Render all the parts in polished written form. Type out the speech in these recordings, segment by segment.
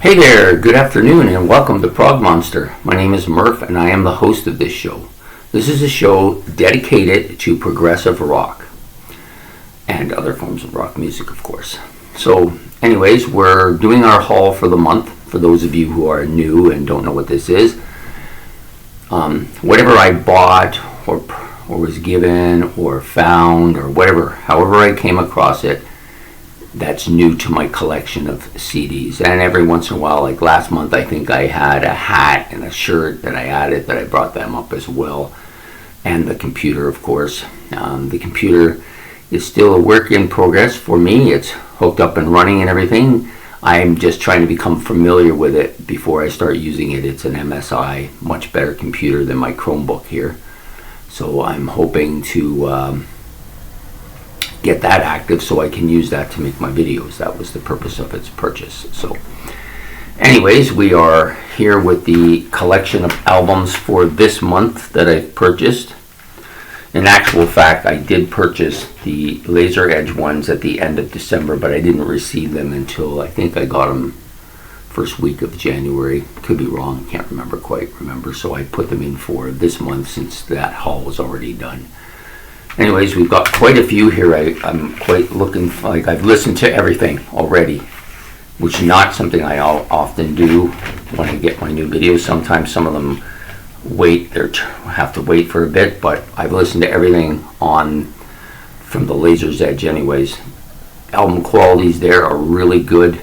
Hey there, good afternoon and welcome to Prog Monster. My name is Murph and I am the host of this show. This is a show dedicated to progressive rock and other forms of rock music, of course. So anyways, we're doing our haul for the month. For those of you who are new and don't know what this is, whatever I bought or was given or found or whatever, however I came across it, that's new to my collection of CDs. And every once in a while, like last month, I think I had a hat and a shirt that I added that I brought them up as well. And the computer, of course. The computer is still a work in progress for me. It's hooked up and running and everything. I'm just trying to become familiar with it before I start using it. It's an MSI, much better computer than my Chromebook here. So I'm hoping to get that active so I can use that to make my videos. That was the purpose of its purchase. So anyways, we are here with the collection of albums for this month that I've purchased. In actual fact, I did purchase the Laser Edge ones at the end of December, but I didn't receive them until I think I got them first week of January. Could be wrong, can't quite remember. So I put them in for this month since that haul was already done. Anyways, we've got quite a few here. I'm quite looking like I've listened to everything already, which is not something I often do when I get my new videos. Sometimes some of them have to wait for a bit, but I've listened to everything from the Laser's Edge anyways. Album qualities there are really good.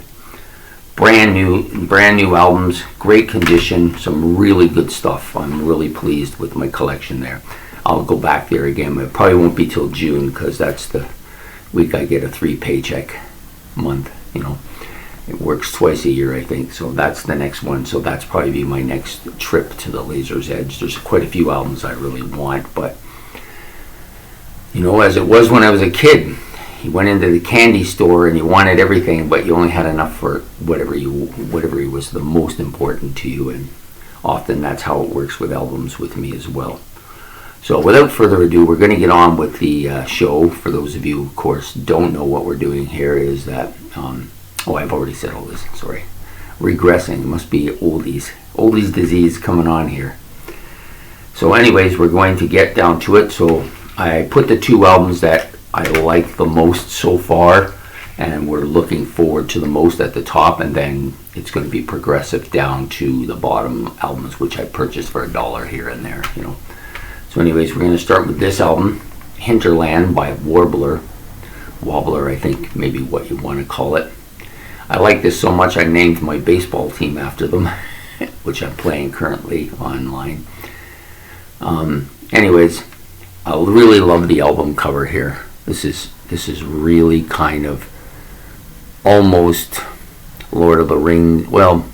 Brand new albums, great condition, some really good stuff. I'm really pleased with my collection there. I'll go back there again, but it probably won't be till June because that's the week I get a 3 paycheck month. It works twice a year, I think, so that's the next one. So that's probably be my next trip to the Laser's Edge. There's quite a few albums I really want, but as it was when I was a kid, you went into the candy store and you wanted everything, but you only had enough for whatever was the most important to you, and often that's how it works with albums with me as well. So without further ado, we're going to get on with the show. For those of you, of course, don't know what we're doing here is that, I've already said all this, sorry. Regressing, it must be oldies disease coming on here. So anyways, we're going to get down to it. So I put the 2 albums that I like the most so far, and we're looking forward to the most at the top, and then it's going to be progressive down to the bottom albums, which I purchased for $1 here and there, So anyways, we're going to start with this album, Hinterland by Wobbler, I think, maybe what you want to call it. I like this so much I named my baseball team after them, which I'm playing currently online. Anyways, I really love the album cover here. This is really kind of almost Lord of the Rings. Well,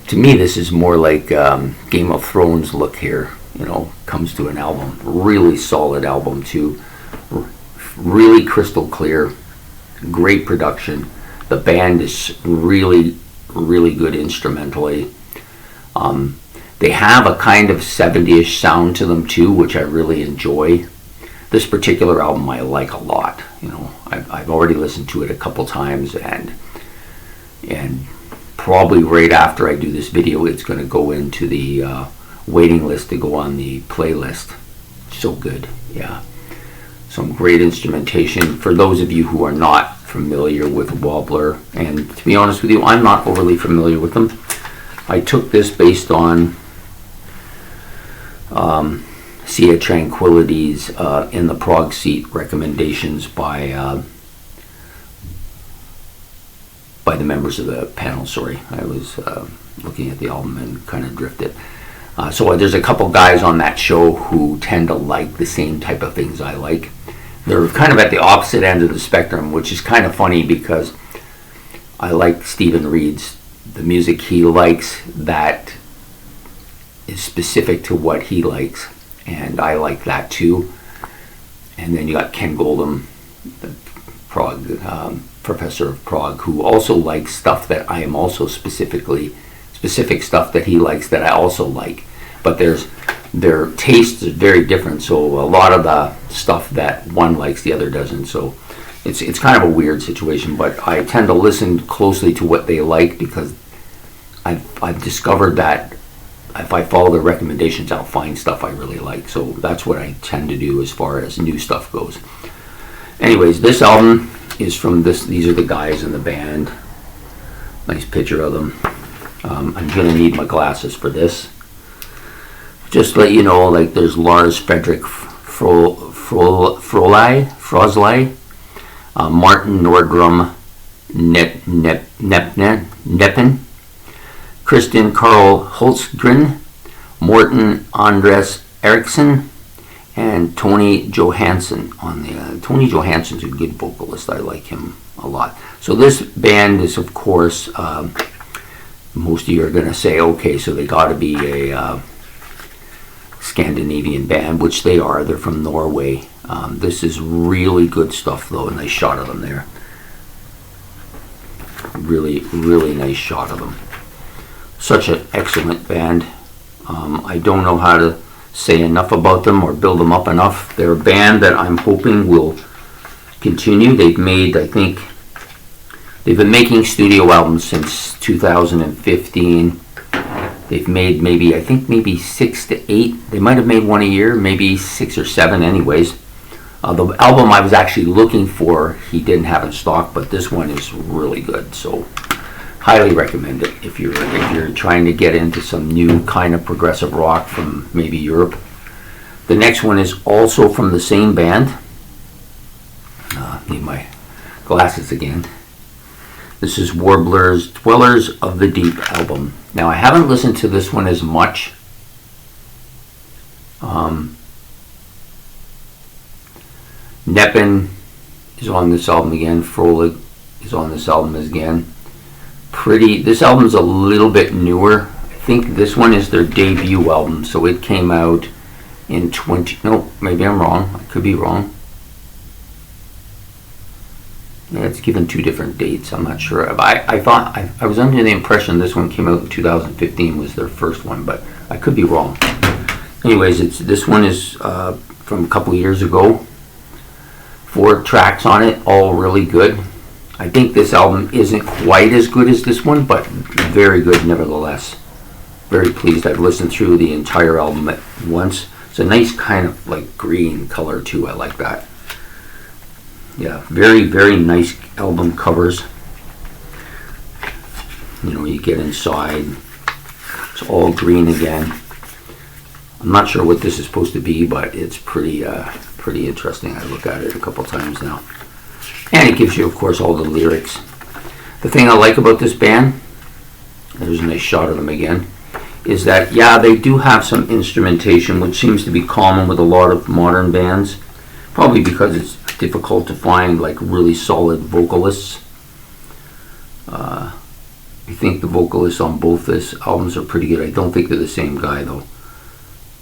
to me, this is more like Game of Thrones look here. Comes to an album. Really solid album too. Really crystal clear. Great production. The band is really, really good instrumentally. They have a kind of 70-ish sound to them too, which I really enjoy. This particular album I like a lot. I've already listened to it a couple times, and probably right after I do this video, it's going to go into the waiting list to go on the playlist. So good, yeah. Some great instrumentation. For those of you who are not familiar with Wobbler, and to be honest with you, I'm not overly familiar with them. I took this based on Sia Tranquillity's In the Prog Seat recommendations by the members of the panel. Sorry, I was looking at the album and kind of drifted. So there's a couple guys on that show who tend to like the same type of things I like. They're kind of at the opposite end of the spectrum, which is kind of funny because I like Stephen Reed's, the music he likes that is specific to what he likes, and I like that too. And then you got Ken Goldham, the Prog professor of Prog, who also likes stuff that I am also specific stuff that he likes that I also like. But their tastes are very different, so a lot of the stuff that one likes the other doesn't. So it's kind of a weird situation, but I tend to listen closely to what they like because I've discovered that if I follow the recommendations, I'll find stuff I really like. So that's what I tend to do as far as new stuff goes. Anyways, this album is from this. These are the guys in the band. Nice picture of them. I'm gonna need my glasses for this. Just to let you know, like there's Lars Fredrik Frozley, Martin Nordrum Neppen, Christian Karl Holstgren, Morten Andres Eriksson, and Tony Johansson on the. Tony Johansson's a good vocalist. I like him a lot. So this band is, of course, most of you are going to say, okay, so they got to be a Scandinavian band, which they are. They're from Norway. This is really good stuff, though. A nice shot of them there. Really, really nice shot of them. Such an excellent band. I don't know how to say enough about them or build them up enough. They're a band that I'm hoping will continue. They've made, I think, they've been making studio albums since 2015. They've made maybe 6 to 8. They might have made one a year, maybe 6 or 7 anyways. The album I was actually looking for, he didn't have in stock, but this one is really good. So highly recommend it if you're trying to get into some new kind of progressive rock from maybe Europe. The next one is also from the same band. Need my glasses again. This is Warbler's Dwellers of the Deep album. Now I haven't listened to this one as much. Neppen is on this album again. Frolig is on this album again. This album's a little bit newer. I think this one is their debut album, so it came out in maybe I'm wrong. I could be wrong. Yeah, it's given 2 different dates. I'm not sure. I thought I was under the impression this one came out in 2015 was their first one, but I could be wrong. Anyways, this one is from a couple of years ago. 4 tracks on it, all really good. I think this album isn't quite as good as this one, but very good nevertheless. Very pleased. I've listened through the entire album at once. It's a nice kind of like green color too. I like that. Yeah, very, very nice album covers. You know, you get inside. It's all green again. I'm not sure what this is supposed to be, but it's pretty interesting. I look at it a couple times now. And it gives you, of course, all the lyrics. The thing I like about this band, there's a nice shot of them again, is that, yeah, they do have some instrumentation, which seems to be common with a lot of modern bands. Probably because it's difficult to find, like, really solid vocalists. I think the vocalists on both this albums are pretty good. I don't think they're the same guy, though.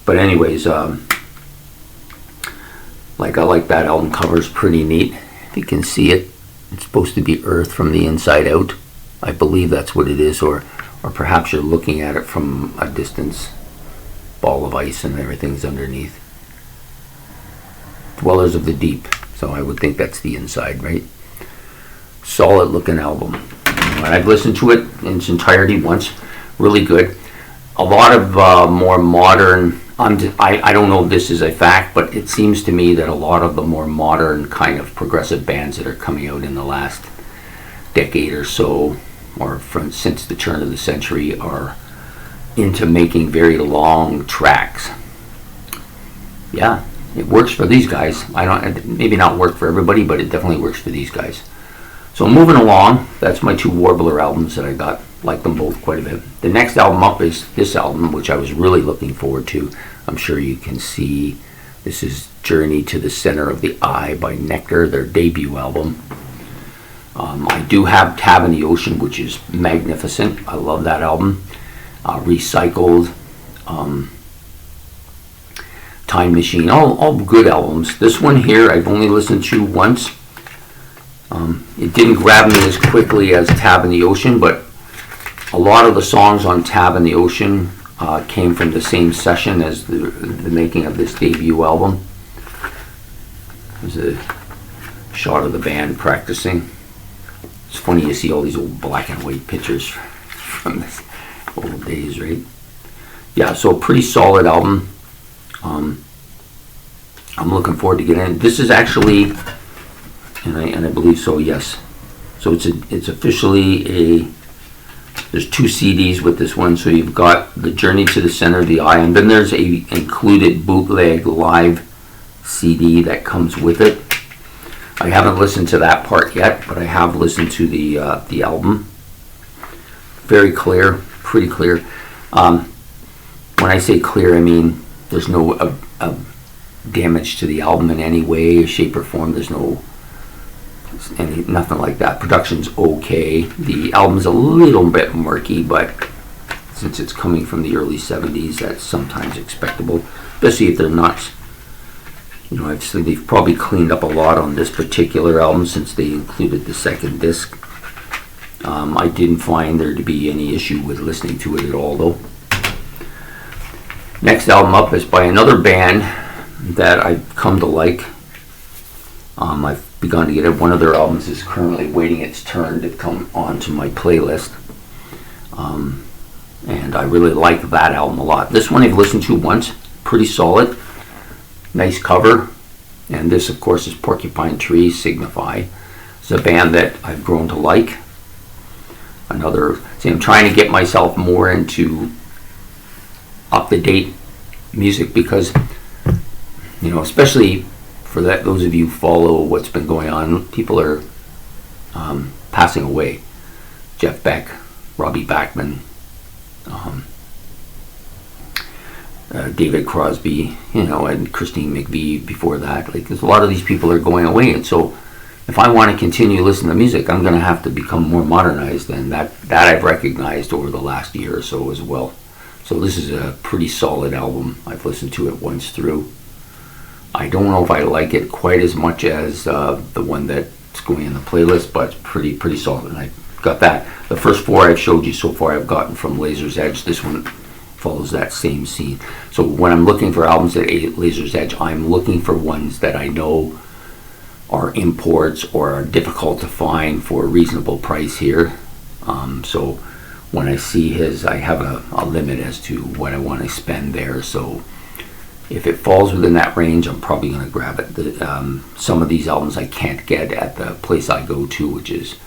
But anyways, I like that album cover. It's pretty neat. If you can see it, it's supposed to be Earth from the inside out. I believe that's what it is, or perhaps you're looking at it from a distance. Ball of ice and everything's underneath. Dwellers of the Deep. So I would think that's the inside, right? Solid looking album. I've listened to it in its entirety once. Really good. A lot of more modern, I don't know if this is a fact, but it seems to me that a lot of the more modern kind of progressive bands that are coming out in the last decade or so, or since the turn of the century, are into making very long tracks. Yeah, it works for these guys. Maybe not work for everybody, but it definitely works for these guys. So moving along, that's my 2 Warbler albums that I got. Like them both quite a bit. The next album up is this album, which I was really looking forward to. I'm sure you can see. This is Journey to the Center of the Eye by Nectar, their debut album. I do have Tab in the Ocean, which is magnificent. I love that album. Recycled, Time Machine, all good albums. This one here I've only listened to once. It didn't grab me as quickly as Tab in the Ocean, but a lot of the songs on Tab in the Ocean came from the same session as the making of this debut album. There's a shot of the band practicing. It's funny you see all these old black and white pictures from this. Old days, right? Yeah, so a pretty solid album. I'm looking forward to getting in. This is actually, and I believe so, yes. So it's officially a. There's 2 CDs with this one. So you've got the Journey to the Center of the Eye, and then there's a included bootleg live CD that comes with it. I haven't listened to that part yet, but I have listened to the album. Very clear, pretty clear. When I say clear, I mean there's no damage to the album in any way, shape, or form. There's nothing like that. Production's okay. The album's a little bit murky, but since it's coming from the early 70s, that's sometimes expectable, especially if they're not. Obviously they've probably cleaned up a lot on this particular album since they included the second disc. I didn't find there to be any issue with listening to it at all, though. Next album up is by another band that I've come to like. I've begun to get it. One of their albums is currently waiting its turn to come onto my playlist. And I really like that album a lot. This one I've listened to once. Pretty solid. Nice cover. And this, of course, is Porcupine Tree, Signify. It's a band that I've grown to like. I'm trying to get myself more into up-to-date music because, especially for those of you who follow what's been going on, people are passing away. Jeff Beck, Robbie Bachman, David Crosby, and Christine McVie before that. There's a lot of these people are going away, and so if I want to continue listening to music, I'm going to have to become more modernized, and that I've recognized over the last year or so as well. So this is a pretty solid album. I've listened to it once through. I don't know if I like it quite as much as the one that's going in the playlist, but it's pretty solid. And I got that. The first 4 I've showed you so far I've gotten from Laser's Edge. This one follows that same scene. So when I'm looking for albums at Laser's Edge, I'm looking for ones that I know are imports or are difficult to find for a reasonable price here. So when I see his, I have a limit as to what I want to spend there. So if it falls within that range, I'm probably going to grab it. Some of these albums I can't get at the place I go to, which is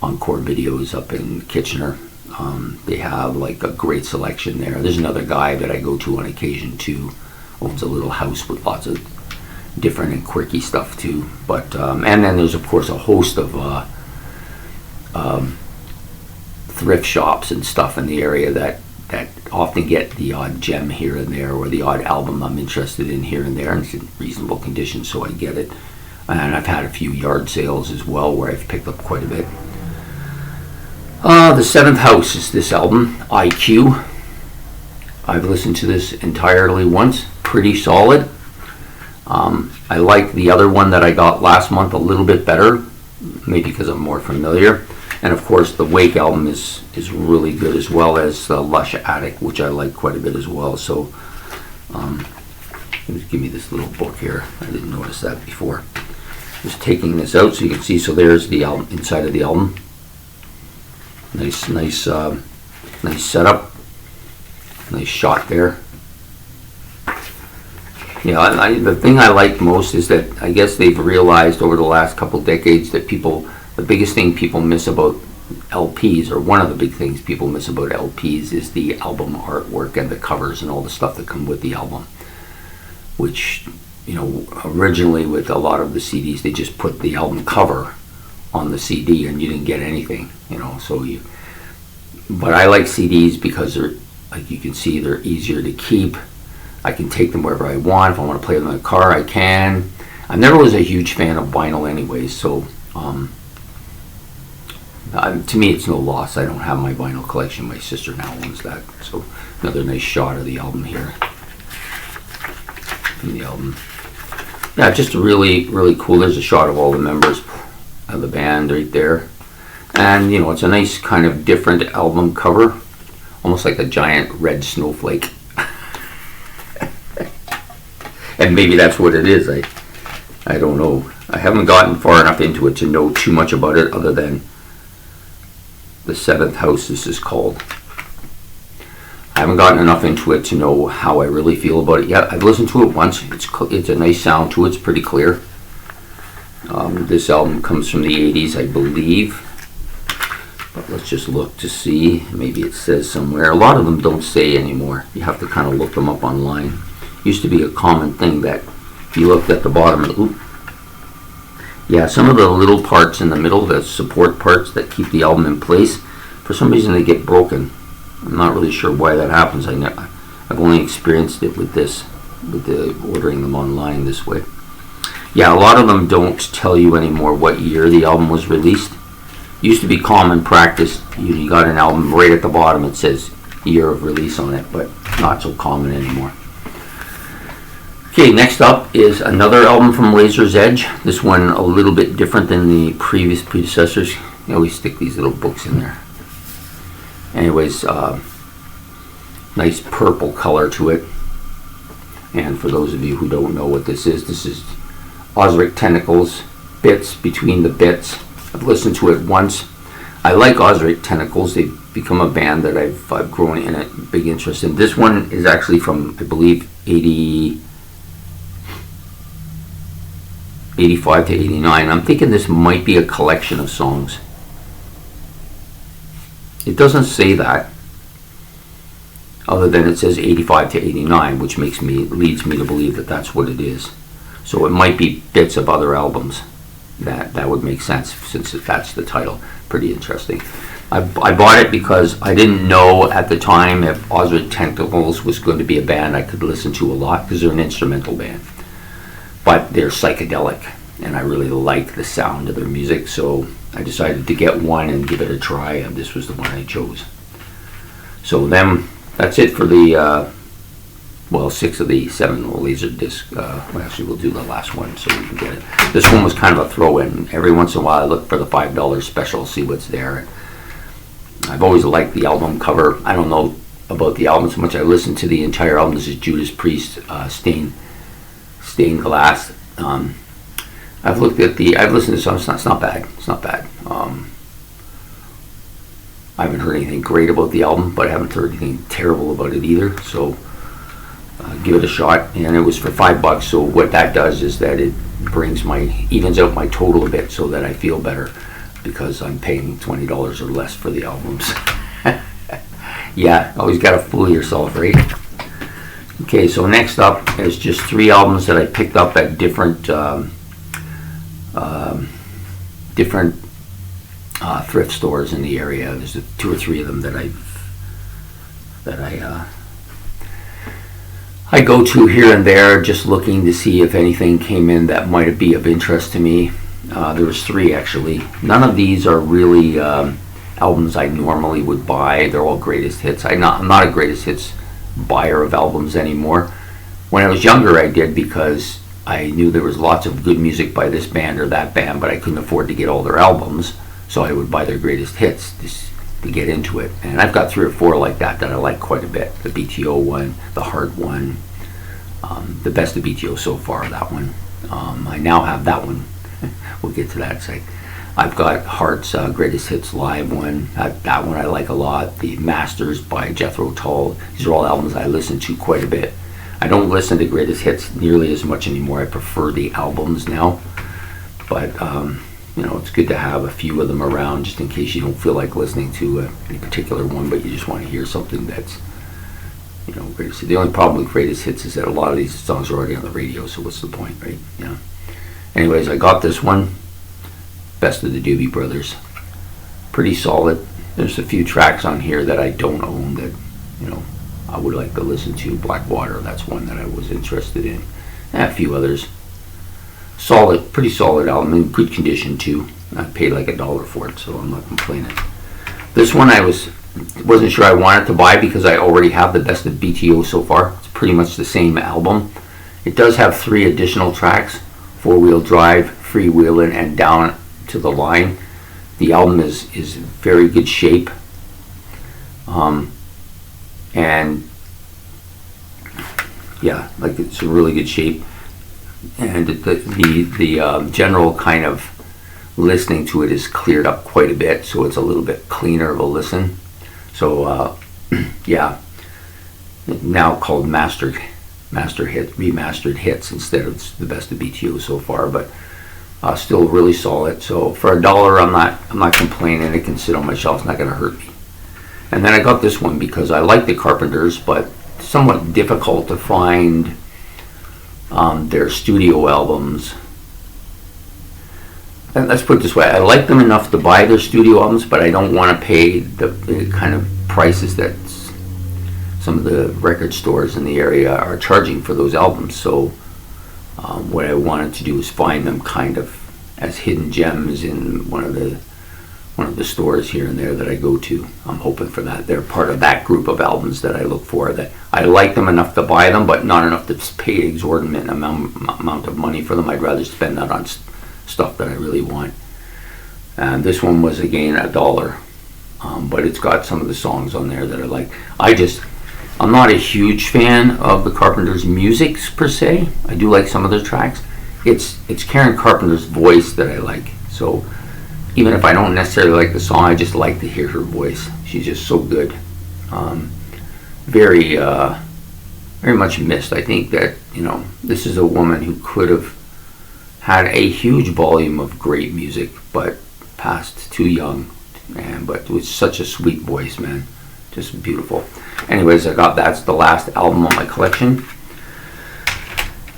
Encore Videos up in Kitchener. They have a great selection there. There's another guy that I go to on occasion too, owns a little house with lots of different and quirky stuff too. But and then there's of course a host of thrift shops and stuff in the area that often get the odd gem here and there, or the odd album I'm interested in here and there, and it's in reasonable condition, so I get it. And I've had a few yard sales as well where I've picked up quite a bit. The Seventh House is this album, IQ. I've listened to this entirely once. Pretty solid. I like the other one that I got last month a little bit better, maybe because I'm more familiar. And of course the Wake album is really good, as well as the Lush Attic, which I like quite a bit as well. So just give me this little book here. I didn't notice that before. Just taking this out so you can see. So there's the album, inside of the album. Nice setup. Nice shot there. Yeah, the thing I like most is that I guess they've realized over the last couple decades that the biggest thing people miss about LPs, or one of the big things people miss about LPs, is the album artwork and the covers and all the stuff that come with the album. Which, originally with a lot of the CDs, they just put the album cover on the CD and you didn't get anything, but I like CDs because they're, like you can see, they're easier to keep. I can take them wherever I want. If I want to play them in the car, I can. I never was a huge fan of vinyl anyways, so to me it's no loss. I don't have my vinyl collection. My sister now owns that. So another nice shot of the album here. From the album. Yeah, just really, really cool. There's a shot of all the members of the band right there. And, it's a nice kind of different album cover. Almost like a giant red snowflake. And maybe that's what it is. I don't know. I haven't gotten far enough into it to know too much about it, other than The Seventh House, this is called. haven't gotten enough into it to know how I really feel about it yet. I've listened to it once. It's a nice sound to it. It's pretty clear. This album comes from the 80s, I believe. But let's just look to see. Maybe it says somewhere. A lot of them don't say anymore. You have to kind of look them up online. Used to be a common thing that if you looked at the bottom, yeah, some of the little parts in the middle, the support parts that keep the album in place, for some reason they get broken. I'm not really sure why that happens. I've only experienced it with this, with the ordering them online this way. Yeah, a lot of them don't tell you anymore what year the album was released. Used to be common practice. You got an album right at the bottom, it says year of release on it, but not so common anymore. Okay, next up is another album from Razor's Edge. This one a little bit different than the previous predecessors. You always stick these little books in there. Anyways, nice purple color to it. And for those of you who don't know what this is Ozric Tentacles, Bits Between the Bits. I've listened to it once. I like Ozric Tentacles. They've become a band that I've grown in a big interest in. This one is actually from, I believe, 85 to 89. I'm thinking this might be a collection of songs. It doesn't say that, other than it says 85 to 89, which leads me to believe that that's what it is. So it might be bits of other albums. That would make sense since that's the title. Pretty interesting. I bought it because I didn't know at the time if Ozric Tentacles was going to be a band I could listen to a lot, because they're an instrumental band. But they're psychedelic, and I really like the sound of their music, so I decided to get one and give it a try, and this was the one I chose. So that's it for the 6 of the 7 laser disc. Actually, we'll do the last one so we can get it. This one was kind of a throw-in. Every once in a while I look for the $5 special, see what's there. I've always liked the album cover. I don't know about the album so much. I listened to the entire album. This is Judas Priest, Stained Glass. I've listened to some. It's not bad. It's not bad. I haven't heard anything great about the album, but I haven't heard anything terrible about it either. So give it a shot. And it was for $5. So what that does is that it evens out my total a bit, so that I feel better, because I'm paying $20 or less for the albums. Yeah, always got to fool yourself, right? Okay, so next up is just 3 albums that I picked up at different thrift stores in the area. There's 2 or 3 of them that I go to here and there, just looking to see if anything came in that might be of interest to me. There was 3 actually. None of these are really albums I normally would buy. They're all greatest hits. I'm not a greatest hits buyer of albums anymore. When I was younger, I did, because I knew there was lots of good music by this band or that band, but I couldn't afford to get all their albums, so I would buy their greatest hits to get into it. And I've got 3 or 4 like that I like quite a bit. The BTO one, the Hard one, the best of BTO so far, that one. I now have that one. We'll get to that. I've got Heart's Greatest Hits Live one. That one I like a lot. The Masters by Jethro Tull. These are all albums I listen to quite a bit. I don't listen to greatest hits nearly as much anymore. I prefer the albums now. But, it's good to have a few of them around, just in case you don't feel like listening to any particular one, but you just want to hear something that's, greatest. The only problem with greatest hits is that a lot of these songs are already on the radio, so what's the point, right? Yeah. Anyways, I got this one. Best of the Doobie Brothers. Pretty solid. There's a few tracks on here that I don't own that, I would like to listen to. Blackwater, that's one that I was interested in. And a few others. Solid, pretty solid album, in good condition too. I paid like $1 for it, so I'm not complaining. This one I wasn't sure I wanted to buy, because I already have the Best of BTO so far. It's pretty much the same album. It does have 3 additional tracks: Four Wheel Drive, Freewheelin', and Down to the Line. The album is very good shape, and yeah, like it's in really good shape. And the general kind of listening to it is cleared up quite a bit, so it's a little bit cleaner of a listen. So yeah, now called remastered hits instead of the best of BTO so far, but still really solid. So for $1, I'm not complaining. It can sit on my shelf. It's not going to hurt me. And then I got this one because I like the Carpenters, but somewhat difficult to find their studio albums. And let's put it this way, I like them enough to buy their studio albums, but I don't want to pay the kind of prices that some of the record stores in the area are charging for those albums. So what I wanted to do is find them kind of as hidden gems in one of the stores here and there that I go to. I'm hoping for that. They're part of that group of albums that I look for, that I like them enough to buy them, but not enough to pay exorbitant amount of money for them. I'd rather spend that on stuff that I really want. And this one was again $1, but it's got some of the songs on there that I like. I'm not a huge fan of the Carpenters' music per se. I do like some of their tracks. It's Karen Carpenter's voice that I like. So even if I don't necessarily like the song, I just like to hear her voice. She's just so good. Very much missed. I think that, this is a woman who could have had a huge volume of great music, but passed too young. But with such a sweet voice, man. Just beautiful. Anyways, that's the last album on my collection.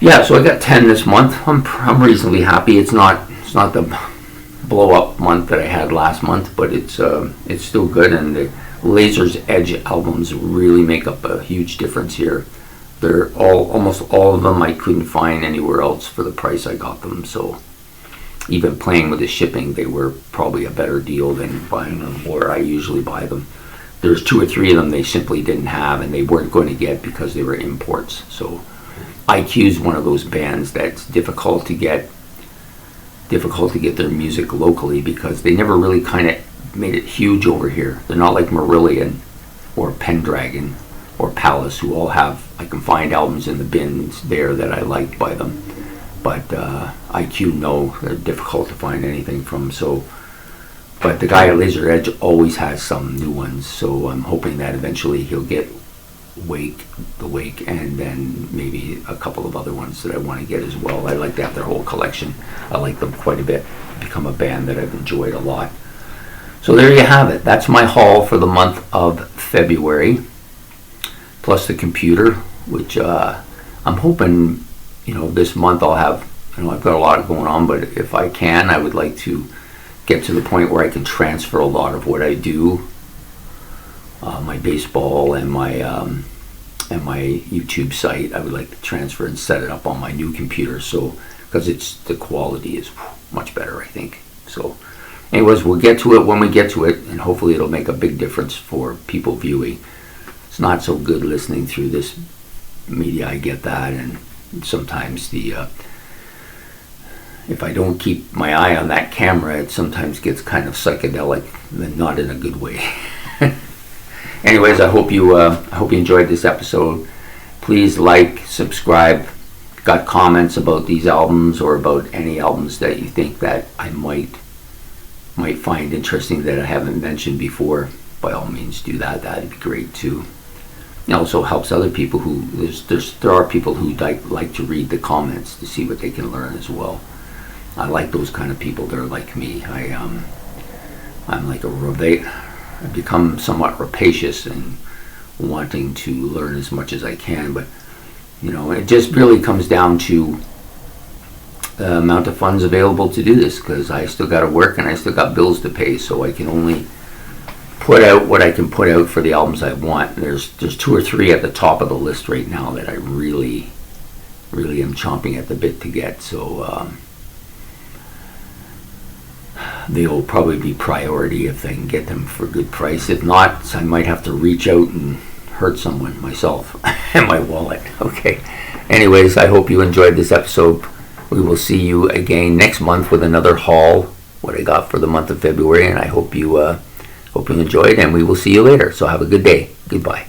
Yeah, so I got 10 this month. I'm reasonably happy. It's not the blow up month that I had last month, but it's still good, and the Laser's Edge albums really make up a huge difference here. They're almost all of them I couldn't find anywhere else for the price I got them, so even playing with the shipping, they were probably a better deal than buying them where I usually buy them. There's 2 or 3 of them they simply didn't have and they weren't going to get because they were imports. So IQ's one of those bands that's difficult to get their music locally because they never really kind of made it huge over here. They're not like Marillion or Pendragon or Palace, who all have, I can find albums in the bins there that I like by them. But IQ, no, they're difficult to find anything from. So, but the guy at Laser Edge always has some new ones. So I'm hoping that eventually he'll get the Wake, and then maybe a couple of other ones that I want to get as well. I like to have their whole collection. I like them quite a bit. Become a band that I've enjoyed a lot. So there you have it. That's my haul for the month of February, plus the computer, which I'm hoping, this month I'll have, I've got a lot going on, but if I can, I would like to get to the point where I can transfer a lot of what I do, my baseball and my YouTube site. I would like to transfer and set it up on my new computer, so because the quality is much better, I think. So anyways, we'll get to it when we get to it, and hopefully it'll make a big difference for people viewing. It's not so good listening through this media, I get that, and sometimes if I don't keep my eye on that camera, it sometimes gets kind of psychedelic, and not in a good way. Anyways, I hope you enjoyed this episode. Please like, subscribe. Got comments about these albums or about any albums that you think that I might find interesting that I haven't mentioned before. By all means, do that. That'd be great too. It also helps other people there are people who like to read the comments to see what they can learn as well. I like those kind of people. They're like me. I'm like I've become somewhat rapacious and wanting to learn as much as I can, but it just really comes down to the amount of funds available to do this, because I still got to work and I still got bills to pay, so I can only put out what I can put out for the albums I want. There's 2 or 3 at the top of the list right now that I really am chomping at the bit to get, so they'll probably be priority if I can get them for a good price. If not, I might have to reach out and hurt someone myself and my wallet. Okay. Anyways, I hope you enjoyed this episode. We will see you again next month with another haul, what I got for the month of February, and I hope you enjoyed, and we will see you later. So have a good day. Goodbye.